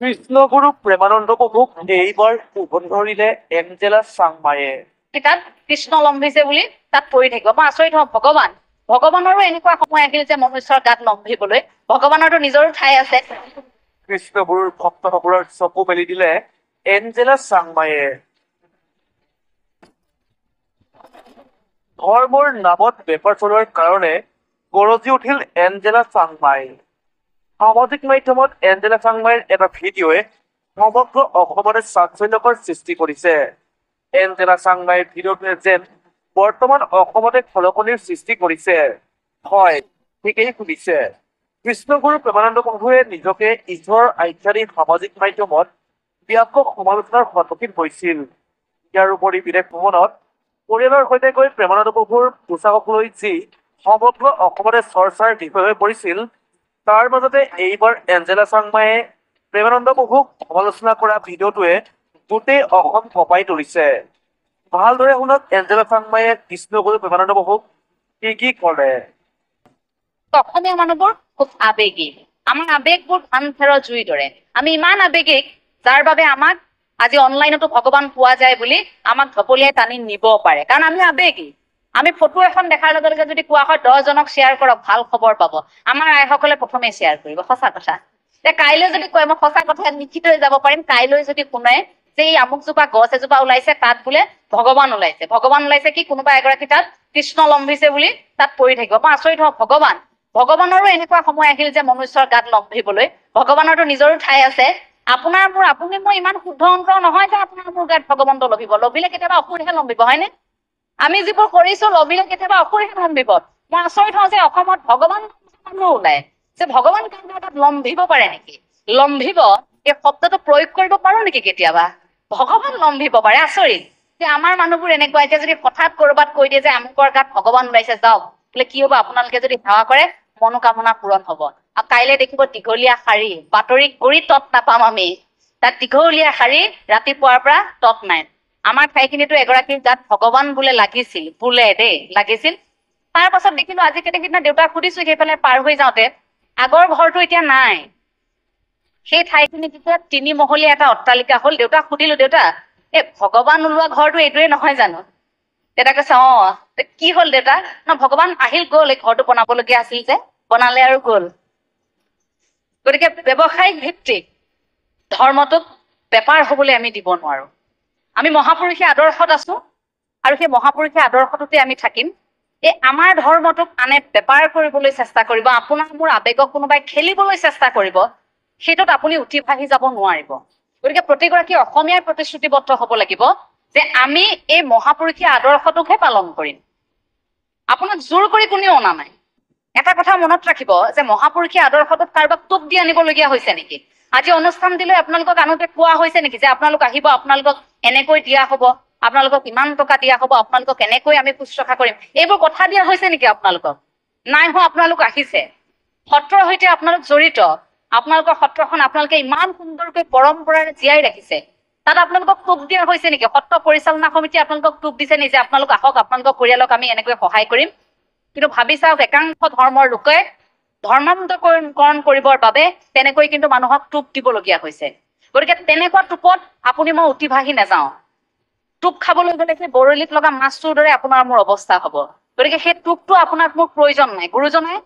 কৃষ্ণগুৰু প্ৰেমানন্দ প্ৰভুক এইবাৰ উভন্ধৰিলে এঞ্জেলা চাংমায়ে। তাত কৃষ্ণ লম্ভিছে বুলি তাত পৰি থাকিব। মই আচৰিত হওঁ, ভগৱানৰো এনেকুৱা সময় আহিল যে মনুষ্যৰ গাত লম্ভিবলৈ। ভগৱানৰতো নিজৰো ঠাই আছে। কৃষ্ণগুৰুৰ ভক্তসকলৰ চকু মেলি দিলে এঞ্জেলা চাংমায়ে। ধৰ্মৰ নামত বেপাৰ চলোৱাৰ কাৰণে গৰজি উঠিল এঞ্জেলা চাংমাই। সামাজিক মাধ্যমত এঞ্জেলা চাংমাইৰ এটা ভিডিঅ'য়ে সমগ্ৰ অসমতে চাঞ্চল্যকৰ সৃষ্টি কৰিছে। এঞ্জেলা চাংমাইৰ ভিডিঅ'টোৱে যেন বৰ্তমান অসমতে খলকনিৰ সৃষ্টি কৰিছে। হয়, ঠিকেই শুনিছে। কৃষ্ণগুৰু প্ৰেমানন্দ প্ৰভুৱে নিজকে ঈশ্বৰৰ আখ্যা দি সামাজিক মাধ্যমত ব্যাপক সমালোচনাৰ সন্মুখীন হৈছিল। ইয়াৰ উপৰি বিদেশ ভ্ৰমণত পৰিয়ালৰ সৈতে গৈ প্ৰেমানন্দ প্ৰভুৰ পোচাকক লৈ যি সমগ্ৰ অসমতে চৰ্চাৰ বিষয় হৈ পৰিছিল, তাৰ মাজতে এইবাৰ এঞ্জেলা চাংমায়ে প্ৰেমানন্দ প্ৰভুক সমালোচনা কৰা ভিডিঅ'টোৱে গোটেই অসম কঁপাই তুলিছে। ভালদৰে শুনক এঞ্জেলা চাংমায়ে কৃষ্ণগুৰু প্ৰেমানন্দ প্ৰভুক কি কৰে। অসমীয়া মানুহবোৰ খুব আৱেগিক। আমাৰ আৱেগবোৰ ধান-খেৰৰ জুইৰ দৰে। আমি ইমান আৱেগিক, যাৰ বাবে আমাক আজি অনলাইনতো ভগৱান পোৱা যায় বুলি আমাক ঢপলিয়াই টানি নিব পাৰে, কাৰণ আমি আৱেগিক। আমি ফটো এখন দেখাৰ লগে লগে যদি কোৱা হয় 10জনক শ্বেয়াৰ কৰক ভাল খবৰ পাব, আমাৰ আইসকলে প্ৰথমে শ্বেয়াৰ কৰিব। সঁচা কথা। কাইলৈ যদি কয়, মই সঁচা কথা লিখি থৈ যাব পাৰিম, কাইলৈ যদি শুনে যে এই আমুকজোপা গছ এজোপা ওলাইছে, তাত বোলে ভগৱান ওলাইছে কি কোনোবা এগৰাকী তাত কৃষ্ণ লম্ভিছে বুলি তাত পৰি থাকিব। মই আচৰিত হওঁ, ভগৱানৰো এনেকুৱা সময় আহিল যে মনুষ্যৰ গাত লম্ভিবলৈ। ভগৱানৰতো নিজৰো ঠাই আছে। আপুনি মই ইমান শুদ্ধ অন্তৰ নহয় যে আপোনাৰ মোৰ গাত ভগৱন্ত লভিব। লভিলে কেতিয়াবা অসুৰহে লম্ভিব, হয়নে? আমি যিবোৰ কৰিছো লভিলে কেতিয়াবা অসুৰহে লম্ভিব। মই আচৰিত হওঁ যে অসমত ভগৱান মানুহ ওলাই যে ভগৱান কাৰোবাৰ গাত লম্ভিব পাৰে নেকি? লম্ভিব এই শব্দটো প্ৰয়োগ কৰিব পাৰো নেকি কেতিয়াবা? ভগৱান লম্ভিব পাৰে, আচৰিত। যে আমাৰ মানুহবোৰ এনেকুৱা, এতিয়া যদি হঠাৎ কৰবাত কৈ দিয়ে যে আমুকৰ গাত ভগৱান ওলাইছে, যাওক বোলে কি হব, আপোনালোকে যদি সেৱা কৰে মনোকামনা পূৰণ হব। আৰু কাইলৈ দেখিব দীঘলীয়া শাৰী, বাতৰি কৰি তত নাপাম আমি। তাত দীঘলীয়া শাৰী ৰাতিপুৱাৰ পৰা তত নাই। আমাৰ ঠাইখিনিতো এগৰাকীৰ গাত ভগৱান বোলে লাগিছিল, লাগিছিল। তাৰ পাছত দেখিলো আজি কেইদিন দেউতাক সুধিছো সেইফালে পাৰ হৈ যাওঁতে, আগৰ ঘৰটো এতিয়া নাই। সেই ঠাইখিনিত যেতিয়া 3মহলীয়া এটা অট্টালিকা হল, দেউতাক সুধিলো, দেউতা এই ভগৱান ওলোৱা ঘৰটো এইটোৱে নহয় জানো? দেউতা কৈছে, কি হল দেউতা? ন ভগৱান আহিল গল, এই ঘৰটো বনাবলগীয়া আছিল যে বনালে আৰু গল। গতিকে ব্যৱসায়িক ভিত্তিক ধৰ্মটোক বেপাৰ হবলৈ আমি দিব নোৱাৰো। আমি মহাপুৰুষীয় আদৰ্শত আছো আৰু সেই মহাপুৰুষীয় আদৰ্শটোতে আমি থাকিম। এই আমাৰ ধৰ্মটোক আনে বেপাৰ কৰিবলৈ চেষ্টা কৰিব, আপোনাৰ মোৰ আৱেগক কোনোবাই খেলিবলৈ চেষ্টা কৰিব, সেইটোত আপুনি উঠি ভাহি যাব নোৱাৰিব। গতিকে প্ৰতিগৰাকী অসমীয়াৰ প্ৰতিশ্ৰুতিবদ্ধ হব লাগিব যে আমি এই মহাপুৰুষীয় আদৰ্শটোকহে পালন কৰিম। আপোনাক জোৰ কৰি কোনেও অনা নাই। এটা কথা মনত ৰাখিব যে মহাপুৰুষীয় আদৰ্শটোত কাৰোবাক টোপ দি আনিবলগীয়া হৈছে নেকি? আজি অনুষ্ঠান দিলে আপোনালোকক আনোতে কোৱা হৈছে নেকি যে আপোনালোক আহিব, আপোনালোকক এনেকৈ দিয়া হব, আপোনালোকক ইমান টকা দিয়া হব, আপোনালোকক এনেকৈ আমি শুশ্ৰূষা কৰিম, এইবোৰ কথা দিয়া হৈছে নেকি আপোনালোকক? নাই হোৱা। আপোনালোক আহিছে, সত্ৰৰ সৈতে আপোনালোক জড়িত। আপোনালোকৰ সত্ৰখন আপোনালোকে ইমান সুন্দৰকৈ পৰম্পৰাৰে জীয়াই ৰাখিছে, তাত আপোনালোকক টোপ দিয়া হৈছে নেকি? সত্ৰ পৰিচালনা সমিতি আপোনালোকক টোপ দিছে নেকি যে আপোনালোক আহক, আপোনালোকৰ পৰিয়ালক আমি এনেকৈ সহায় কৰিম? কিন্তু ভাবি চাওক, একাংশ ধৰ্মৰ লোকে ধৰ্মান্তৰকৰণ কৰিবৰ বাবে তেনেকৈ কিন্তু মানুহক টোপ দিবলগীয়া হৈছে। গতিকে তেনেকুৱা টোপত আপুনি মই উঠি ভাহি নাযাওঁ। টোপ খাবলৈ গলে সেই বৰলিত লগা মাছটোৰ দৰে আপোনাৰ মোৰ অৱস্থা হব। গতিকে সেই টোপটো আপোনাক মোৰ প্ৰয়োজন নাই। গুৰুজনাই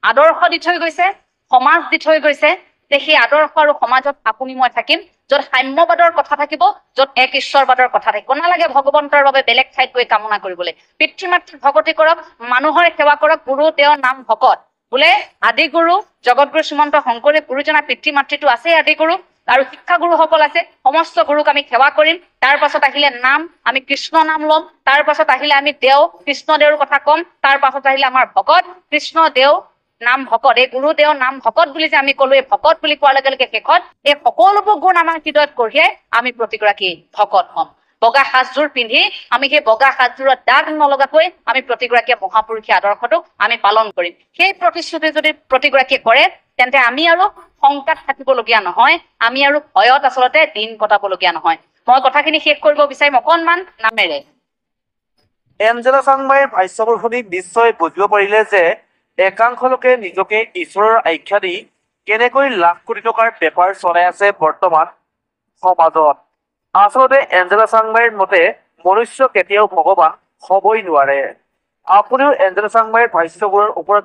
আদৰ্শ দি থৈ গৈছে, সমাজ দি থৈ গৈছে, যে সেই আদৰ্শ আৰু সমাজত আপুনি মই থাকিম, য'ত সাম্যবাদৰ কথা থাকিব, য'ত এক ঈশ্বৰবাদৰ কথা থাকিব। নালাগে ভগৱন্তৰ বাবে বেলেগ ঠাইত গৈ কামনা কৰিবলৈ। পিতৃ মাতৃক ভকতি কৰক, মানুহৰ সেৱা কৰক, গুৰু দেও নাম ভকত। বোলে আদি গুৰু জগতগুৰু শ্ৰীমন্ত শংকৰদেৱ গুৰুজনাৰ পিতৃ মাতৃটো আছে আদি গুৰু, আৰু শিক্ষাগুৰুসকল আছে। সমস্ত গুৰুক আমি সেৱা কৰিম। তাৰ পাছত আহিলে নাম, আমি কৃষ্ণ নাম ল'ম। তাৰ পাছত আহিলে আমি দেও, কৃষ্ণ দেওৰ কথা কম। তাৰ পাছত আহিলে আমাৰ ভকত, কৃষ্ণ দেও নাম ভকত। এই গুৰু দেও নাম ভকত বুলি যে আমি কলো, এই ভকত বুলি কোৱাৰ লগে লগে শেষত এই সকলোবোৰ গুণ আমাৰ হৃদয়ত কঢ়িয়াই আমি প্ৰতিগৰাকী ভকত হম। বগা সাজযোৰ পিন্ধি আমি সেই বগা সাজযোৰত দাগ নলগাকৈ আমি প্ৰতিগৰাকীয়ে মহাপুৰুষীয় আদৰ্শটোক আমি পালন কৰিম। সেই প্ৰতিশ্ৰুতি যদি প্ৰতিগৰাকীয়ে কৰে, তেন্তে আমি আৰু শংকাত থাকিবলগীয়া নহয়, আমি আৰু ভয়ত আচলতে দিন কটাবলগীয়া নহয়। মই কথাখিনি শেষ কৰিব বিচাৰিম অকণমান নামেৰে। এঞ্জেলা চাংমাইৰ ভাষ্যবোৰ শুনি নিশ্চয় বুজিব পাৰিলে যে একাংশ লোকে নিজকে ঈশ্বৰৰ আখ্যা দি কেনেকৈ লাখ কোটি টকাৰ বেপাৰ চলাই আছে বৰ্তমান সমাজত। আচলতে এঞ্জেলা চাংমাইৰ মতে মনুষ্য কেতিয়াও ভগৱান হ'বই নোৱাৰে। আপুনিও এঞ্জেলা চাংমাইৰ ভাষ্যবোৰৰ ওপৰত